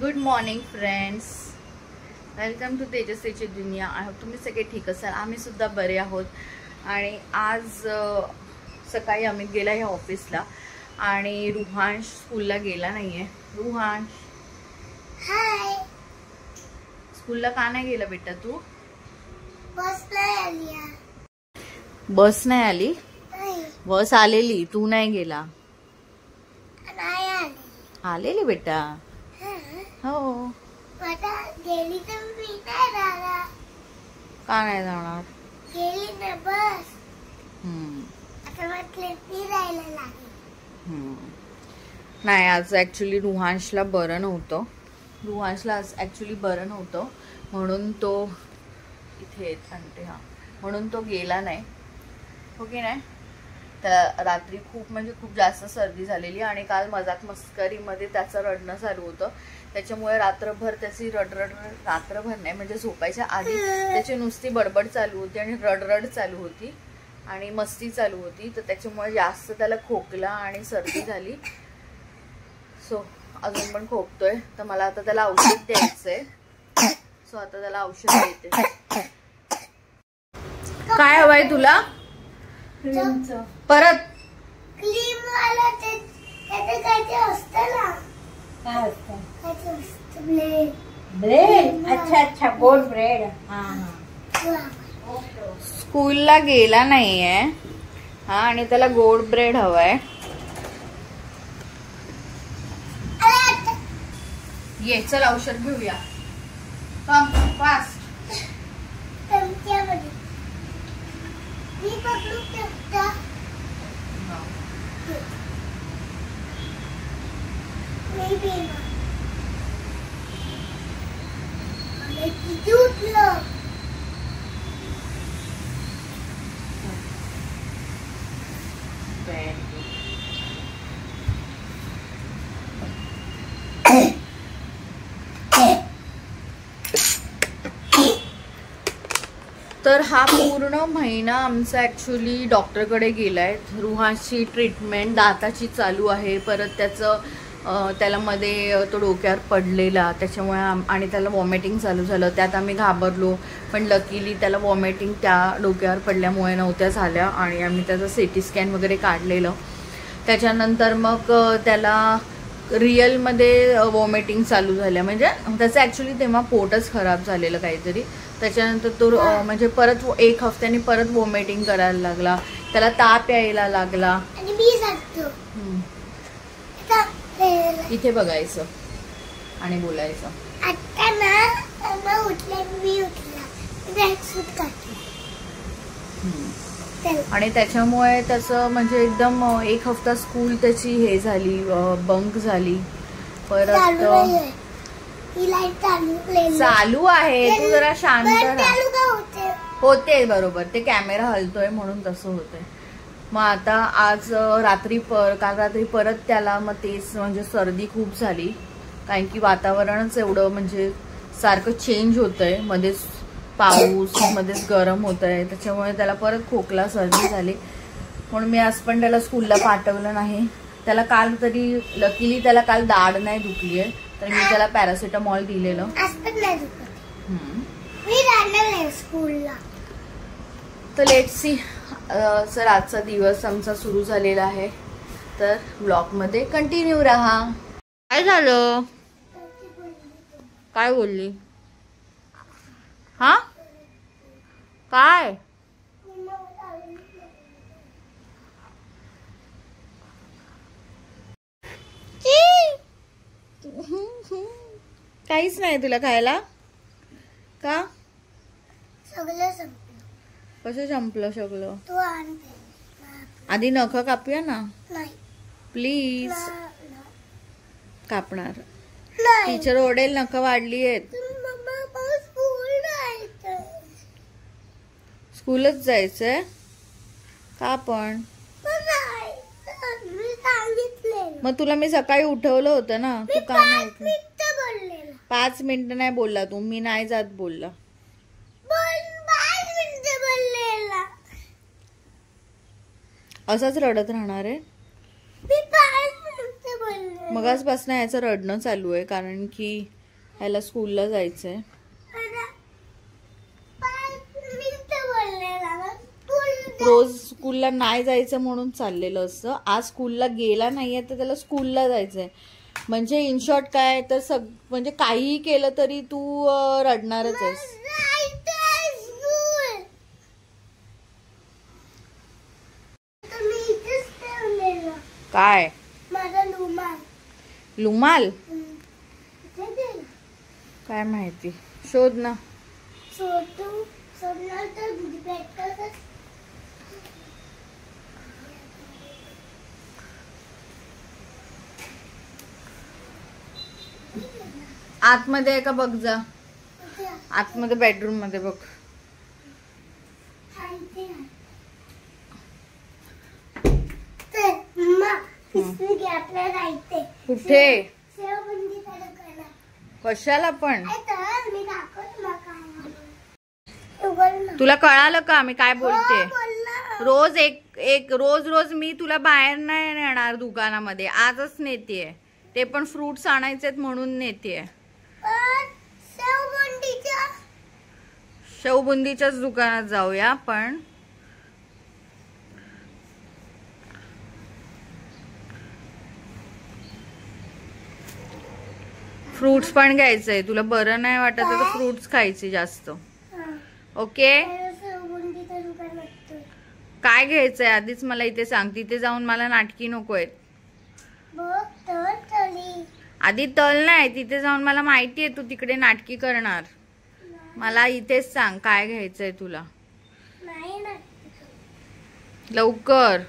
Good morning friends, welcome to तेजस्वीची दुनिया. I hope तुम्ही सगळे ठीक असाल. आम्ही सुद्धा बरे आहोत. आणि आज सकाळी अमित गेला ह्या ऑफिसला आणि रुहांश स्कूलला गेला नाहीये. रुहांश हाय. स्कूलला का नाही गेला बेटा तू? बस नाही आली. बस नाही आली? नाही. बस आलेली, तू नाही गेला. नाही आली. आलेली बेटा. हो. आता गेली तर मी नाही जाणार. का नाही जाणार? गेली ना बस. आता म्हटलं ती राहायला लागेल. नाही, आज ऍक्च्युली रुहांशला बरं नव्हतं. म्हणून तो इथे आणते. म्हणून तो गेला नाही. हो की नाही? त्याला रात्री खूप जास्त सर्दी झालेली आणि काल मजाक मस्करीमध्ये त्याचं रडणं चालू होतं. त्याच्यामुळे रात्रभर त्याची रात्रभर नाही म्हणजे झोपायच्या आधी त्याची नुसती बडबड चालू होती आणि रडरड चालू होती आणि मस्ती चालू होती. तर त्याच्यामुळे जास्त त्याला खोकला आणि सर्दी झाली. सो अजून पण खोकतोय. तर मला आता त्याला औषध द्यायचंय. सो आता त्याला औषध देते. काय हवंय तुला? परत क्रीम वाला ते काय असतं ना? काय असतं? ब्रेड. अच्छा गोड ब्रेड. स्कूलला गेला नाहीये आणि त्याला गोड ब्रेड हवाय. ये चल औषध घेऊया. Come fast. मी पकडू शकता? Maybe not. तर हा पूर्ण महिना आमचा ऍक्च्युली डॉक्टरकडे गेलाय. रुहाची ट्रीटमेंट दाताची चालू आहे. परत त्याला मध्ये तो डोक्यावर पडलेला त्याच्यामुळे आणि त्याला वॉमिटिंग चालू झालं. त्यात आम्ही घाबरलो, पण लकीली त्याला वॉमिटिंग त्या डोक्यावर पडल्यामुळे नव्हत्या झाल्या आणि आम्ही त्याचं CT स्कॅन वगैरे काढलेलं. त्याच्यानंतर मग त्याला रिअलमध्ये वॉमिटिंग चालू झाल्या. म्हणजे त्याचं ॲक्च्युली तेव्हा पोटच खराब झालेलं काहीतरी. त्याच्यानंतर तो म्हणजे परत 1 हफ्त्याने परत वॉमिटिंग करायला लागला. त्याला ताप यायला लागला. इथे बघायचं आणि बोलायचं. आता ना उठला मी आणि त्याच्यामुळे त्याचं म्हणजे एकदम 1 हफ्ता स्कूल त्याची हे झाली, बंक झाली. परत चालू आहे. तू जरा शांत राहा. होते बरोबर, ते कॅमेरा हलतोय म्हणून तसं होतंय. मग आता आज काल रात्री परत त्याला मग तेच म्हणजे सर्दी खूप झाली. कारण की वातावरणच एवढं म्हणजे सारखं चेंज होतंय. मध्येच पाऊस, मध्येच गरम होतंय. त्याच्यामुळे त्याला परत खोकला सर्दी झाली. म्हणून मी आज पण त्याला स्कूलला पाठवलं नाही. त्याला काल तरी लकीली त्याला काल दाढ नाही दुखली आहे, तर मी त्याला पॅरासिटामॉल दिलेलं. तर लेट्स सी. सर आजचा दिवस आमचा सुरू झालेला आहे. तर ब्लॉग मध्ये कंटिन्यू राहा. काय झालं? काय बोलली? हा काय? काहीच नाही तुला खायला का? सगळं संपलं. कसं संपलं सगळं? तू आण आधी नख कापूया ना नाही प्लीज. कापणार? नाही. टीचर ओरडेल. नख वाढली आहेत. स्कूलच जायचंय का? पण मग तुला मी सकाळी उठवलं होतं ना, तू का नाही उठलं? 5 मिनिटं नाही बोलला तू. मी नाही जात बोलला. असंच रडत राहणार आहे. मगाचपासून याचं रडणं चालू आहे कारण की ह्याला स्कूलला जायचंय. रोज स्कूलला नाही जायचं म्हणून चाललेलं असतं. आज स्कूलला गेला नाहीये तर त्याला स्कूलला जायचंय. म्हणजे इन शॉर्ट काय तर म्हणजे काहीही केलं तरी तू रडणारच आहेस. काय लुमाल काय माहिती, शोध ना. आतमध्ये आहे का बघ जा. आतमध्ये बेडरूम मध्ये बघ. कुठे कशाला पण तुला कळालं का मी काय बोलते. रोज रोज मी तुला बाहेर नाही नेणार दुकानामध्ये. आजच नेतेय, ते पण फ्रुट्स आणायचेत म्हणून नेतेय. शेवबुंदीच्याच दुकानात जाऊया आपण. फ्रुट्स पण घ्यायचंय. तुला बरं नाही वाटत तर फ्रुट्स खायचे जास्त. ओके काय घ्यायचंय आधीच मला इथे सांग. तिथे जाऊन मला नाटकी नको आहेत. आधी तल नाही, तिथे जाऊन मला माहितीये तू तिकडे नाटकी करणार. मला इथेच सांग काय घ्यायचंय तुला. लवकर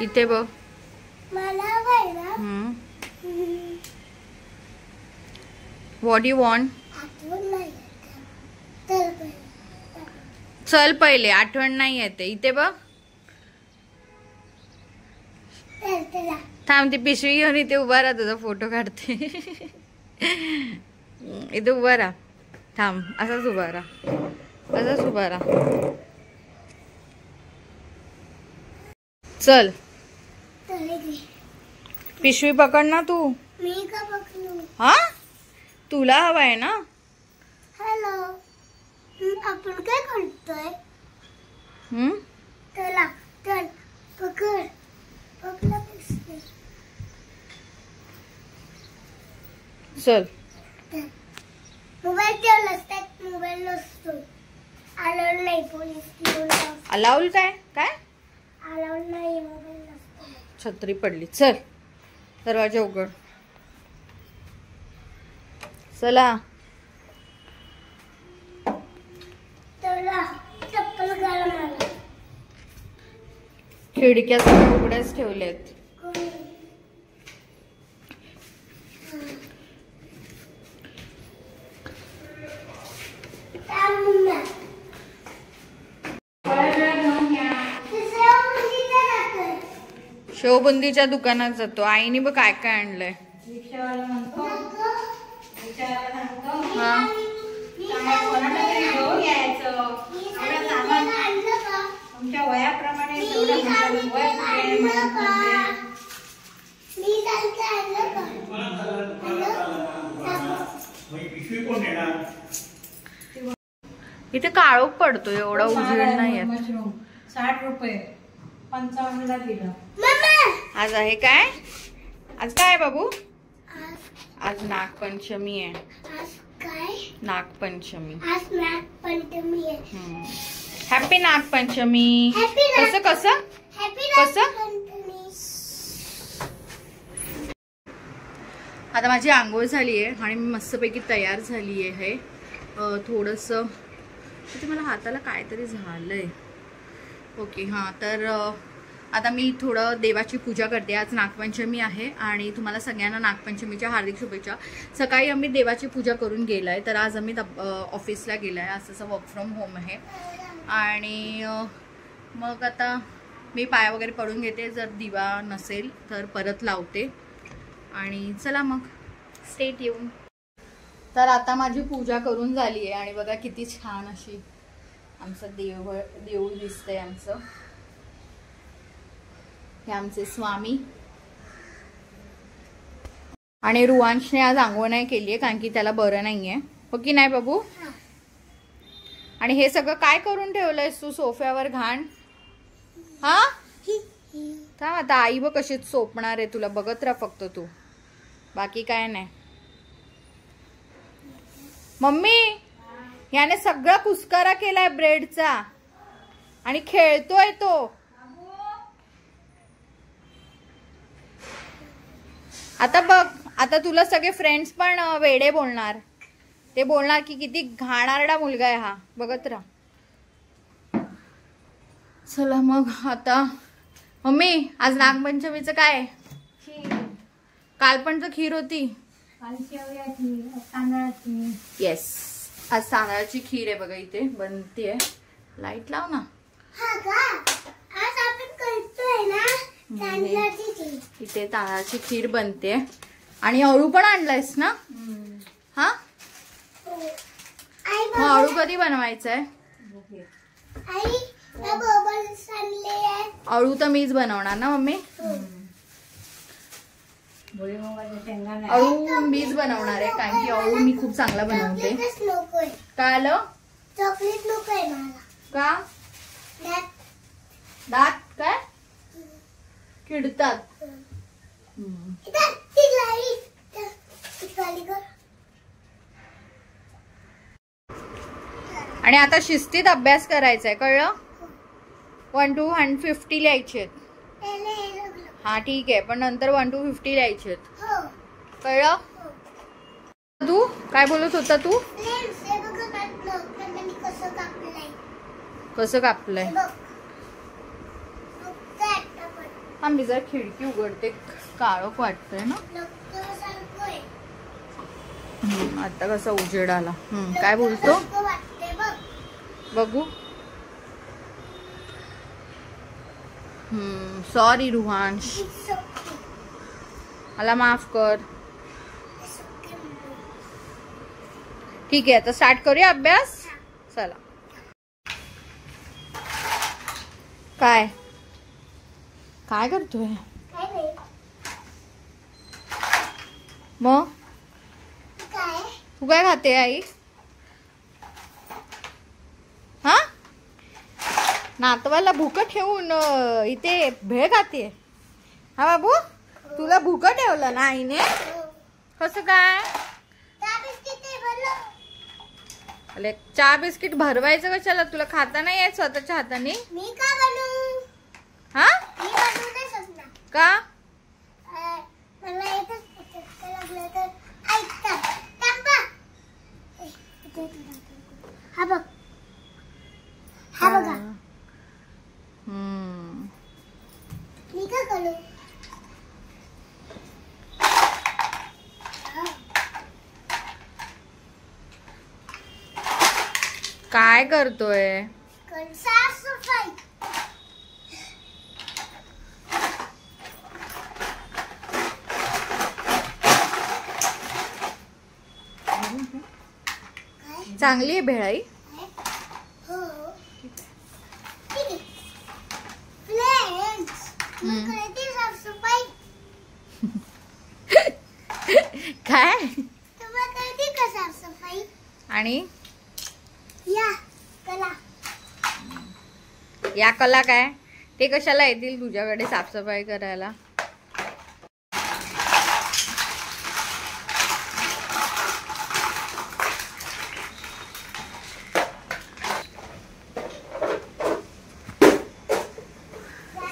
इथे बघ. What you want. चल पहिले, आठवण नाही येते. इथे बघ. थांब ती पिशवी घेऊन इथे उभा राहा, तुझा फोटो काढते. इथे उभा राहा. थांब असाच उभा राहा, असाच उभा राहा. चल पिशवी पकड ना तू. मी का पकडू. हा तुला हवाय ना. हॅलो आपण काय करतोय. चला चल पकड. पकडला पिशवी. चल मोबाईल ठेवलास त्यात मोबाईल नसतो. अलाउड नाही पोलीस. अलाउड काय काय अलाउड नाही मोबाईल नसतो. छत्री पडली. चल दरवाजा उघड. चला चप्पल घाल मला. खिडक्या उघड्याच ठेवल्यात. शेवबुंदीच्या दुकानात जातो. आईने बघ काय काय आणलंय. तुमच्या वयाप्रमाणे इथे काळोख पडतो, एवढा उजेड नाही. मशरूम 60 रुपये 55ला दिलं. आज आहे काय. आज काय बाबू. आज नागपंचमी आहे. नागपंचमी. हॅपी नागपंचमी. कसं कसं कसं. आता माझी आंघोळ झाली आहे आणि मी मस्तपैकी तयार झाली आहे. थोडंसं तिथे मला हाताला काहीतरी झालंय. ओके हां तर आता मी थोडं देवाची पूजा करते. आज नागपंचमी आहे आणि तुम्हाला सगळ्यांना नागपंचमीच्या हार्दिक शुभेच्छा. सकाळी आम्ही देवाची पूजा करून गेलाय, तर आज आम्ही ऑफिसला गेलाय. असं वर्क फ्रॉम होम आहे आणि मग आता मी पाय वगैरे पडून घेते. जर दिवा नसेल तर परत लावते आणि चला मग स्टेट येऊन. तर आता माझी पूजा करून झाली आहे आणि बघा किती छान अशी आमचं देऊळ दिसतंय. आमचं हे आमचे स्वामी आणि रुवांशने आज आंघोळ नाही केली आहे कारण की त्याला बरं नाहीये, हो की नाही बाबू? आणि हे सगळं काय करून ठेवलंयस तू सोफ्यावर घाण? हा थांब आता आई बघ कशी सोपणार आहे तुला, बघत राहा फक्त तू, बाकी काय नाही. मम्मी याने सगळा कुस्कारा केलाय ब्रेडचा आणि खेळतोय तो. आता बघ, आता तुला सगळे फ्रेंड्स पण वेडे बोलणार, ते बोलणार की किती घाणारडा मुलगा आहे हा, बघत राहा. चला मग आता मम्मी आज नागपंचमीचं काय? काल पण तर खीर होती. तांदळाची. येस, आज तांदळाची खीर आहे बघा, इथे बनतीये. लाईट लाव ना. आज आपण करतोय ना तांदळाची खीर. इथे तांदळाची खीर बनते आणि अळू पण आणलायस ना? हा मग अळू कधी बनवायचंय? आई बबल्स आणले आहेत. अळू तर मीच बनवणार ना मम्मी? भुईमुगाच्या शेंगा नाही. अळू मीच बनवणार आहे कारण की अळू मी खूप चांगला बनवते. चॉकलेटच नकोय. काय आलं? चॉकलेट नकोय मला. का? त्यात दात काय किडतात? इथं ती लाईट ती खाली कर. आणि आता शिस्तीत अभ्यास करायचा आहे, कळलं? 1 to 150 लिहायचे आहेत. पहिले हे लागलं. हा ठीक आहे, पण नंतर 1 to 50 लिहायचे आहेत, हो कळलं? तू काय बोलत होता तू? फ्रेंड्स हे बघा त्यांनी कसं कापलंय. कसं कापलंय? हे बघ. त्यात आपण हा मी जर खिडकी उघडते, काळोख वाटतंय ना. सारखं आता कसा उजेड आला. काय बोलतो वाटते बघ. बघू. Sorry Ruhansh, It's okay. मला माफ कर. It's okay. ठीक आहे, आता स्टार्ट करूया अभ्यास. चला. काय काय करतोय काय नाही. मग? काय तू काय खाते आई? हा नातवाला भूक ठेवून इथे भेळ खाते? हा बाबू, तुला भूक ठेवलं ना आईने? कसं काय? त्या बिस्किट आहे बनव. अरे चहा बिस्किट भरवायचं कशाला? तुला खाता नाही येत स्वतःच्या हाताने? मी का बनवू? हा मी बनवू नाही शकणार. का? मला येतच चटका लागला तर ऐकतात. थांबा. हा बघ. हा बघा. मी का करू? काय करतोय? साफसफाई. चांगली आहे भेळ आई. हो ठीक आहे. फ्रेंड्स मग करायची साफसफाई. काय? तुम्हाला करायची का साफसफाई? आणि या कला. या कला काय? ते कशाला येतील तुझ्याकडे साफसफाई करायला?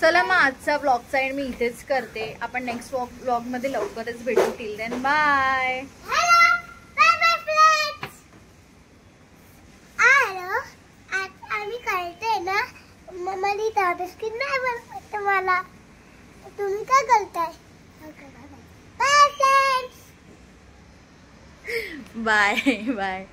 चला मग आजचा ब्लॉगचा एंड मी इथेच करते. आपण नेक्स्ट ब्लॉग मध्ये लवकरच भेटू. Till then bye. Hello bye bye friends. Hello आज आम्ही करतोय ना मम्मानी त्या बिस्किट नाही बनवत मला. तुम्ही काय करताय? Bye friends. Bye bye.